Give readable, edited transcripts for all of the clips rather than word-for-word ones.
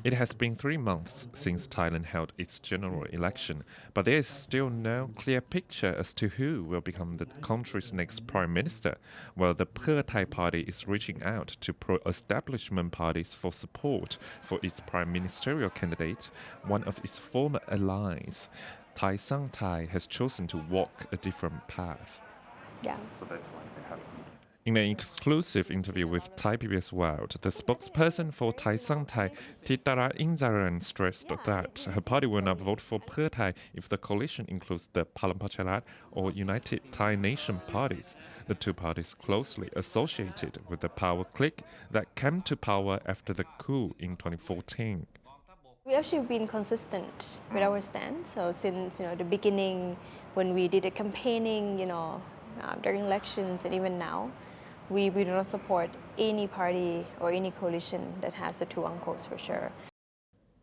It has been 3 months since Thailand held its general election, but there is still no clear picture as to who will become the country's next prime minister, while the Pheu Thai party is reaching out to pro-establishment parties for support for its prime ministerial candidate, one of its former allies. Thai Sang Thai has chosen to walk a different path. Yeah. So that's why they have. In an exclusive interview with Thai PBS World, the spokesperson for Thai Sang Thai, Thitara Inzaran, stressed that her party will not vote for Pheu Thai if the coalition includes the Palampracharat or United Thai Nation parties, the two parties closely associated with the power clique that came to power after the coup in 2014. We've actually been consistent with our stance. So since the beginning, when we did the campaigning, during elections and even now, we do not support any party or any coalition that has the two uncles for sure.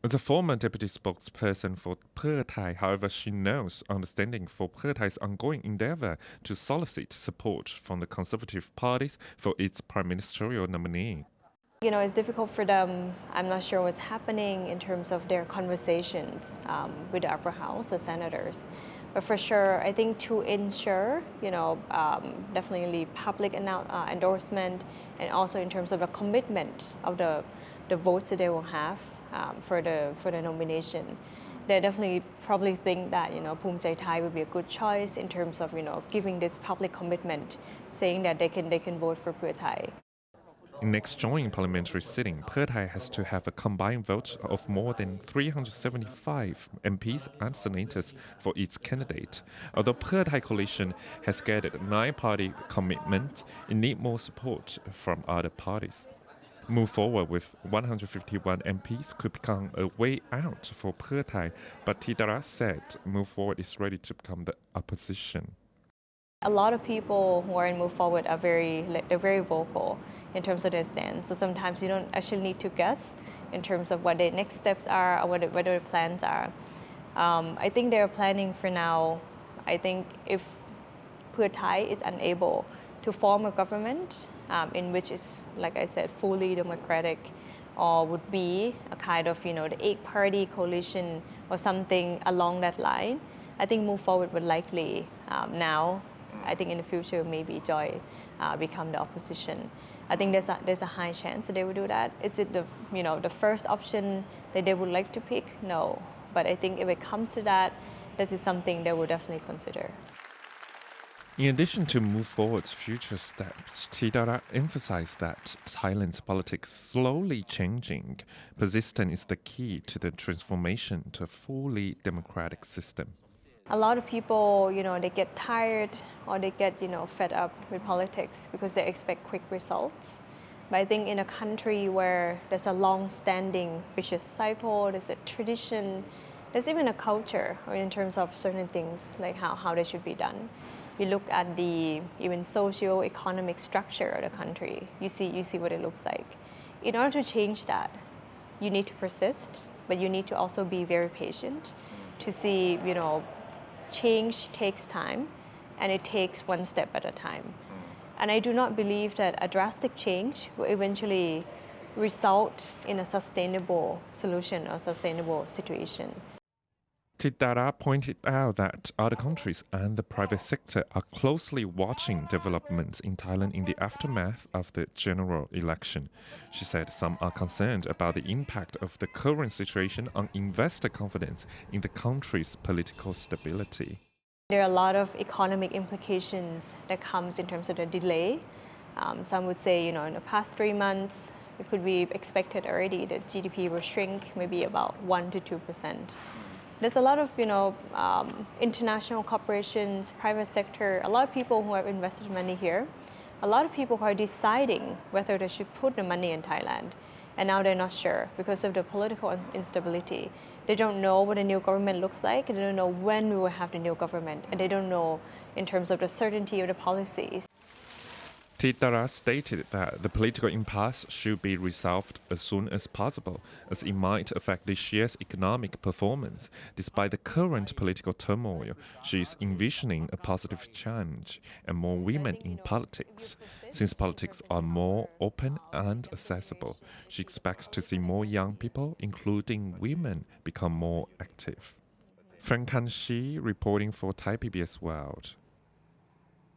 The former deputy spokesperson for Pheu Thai, however, she knows understanding for Pheu Thai's ongoing endeavor to solicit support from the conservative parties for its prime ministerial nominee. It's difficult for them. I'm not sure what's happening in terms of their conversations with the upper house, the senators. But for sure, I think to ensure, definitely public endorsement, and also in terms of the commitment of the votes that they will have for the nomination, they definitely probably think that Phum Chai Thai would be a good choice in terms of giving this public commitment, saying that they can vote for Pheu Thai. In next joint parliamentary sitting, Pheu Thai has to have a combined vote of more than 375 MPs and senators for its candidate. Although Pheu Thai coalition has gathered 9-party commitment, it needs more support from other parties. Move forward with 151 MPs could become a way out for Pheu Thai, but Thitara said Move Forward is ready to become the opposition. A lot of people who are in Move Forward are they're very vocal in terms of their stand. So sometimes you don't actually need to guess in terms of what their next steps are or what their plans are. I think they're planning for now. I think if Pheu Thai is unable to form a government in which is, like I said, fully democratic, or would be a kind of the 8-party coalition or something along that line, I think Move Forward would likely now. I think in the future maybe Joy become the opposition. I think there's a high chance that they will do that. Is it the first option that they would like to pick? No, but I think if it comes to that, this is something they will definitely consider. In addition to Move Forward's future steps, Thitara emphasized that Thailand's politics slowly changing. Persistence is the key to the transformation to a fully democratic system. A lot of people, they get tired or they get, fed up with politics because they expect quick results. But I think in a country where there's a long-standing vicious cycle, there's a tradition, there's even a culture in terms of certain things, like how they should be done. You look at the even socio-economic structure of the country, you see what it looks like. In order to change that, you need to persist, but you need to also be very patient to see, change takes time, and it takes one step at a time. And I do not believe that a drastic change will eventually result in a sustainable solution or sustainable situation. Thitara pointed out that other countries and the private sector are closely watching developments in Thailand in the aftermath of the general election. She said some are concerned about the impact of the current situation on investor confidence in the country's political stability. There are a lot of economic implications that comes in terms of the delay. Some would say, in the past 3 months, it could be expected already that GDP will shrink maybe about 1% to 2%. There's a lot of, international corporations, private sector, a lot of people who have invested money here, a lot of people who are deciding whether they should put the money in Thailand. And now they're not sure because of the political instability. They don't know what the new government looks like, and they don't know when we will have the new government, and they don't know in terms of the certainty of the policies. Titara stated that the political impasse should be resolved as soon as possible, as it might affect this year's economic performance. Despite the current political turmoil, she is envisioning a positive change and more women in politics. Since politics are more open and accessible, she expects to see more young people, including women, become more active. Frank Kanshi reporting for Thai PBS World.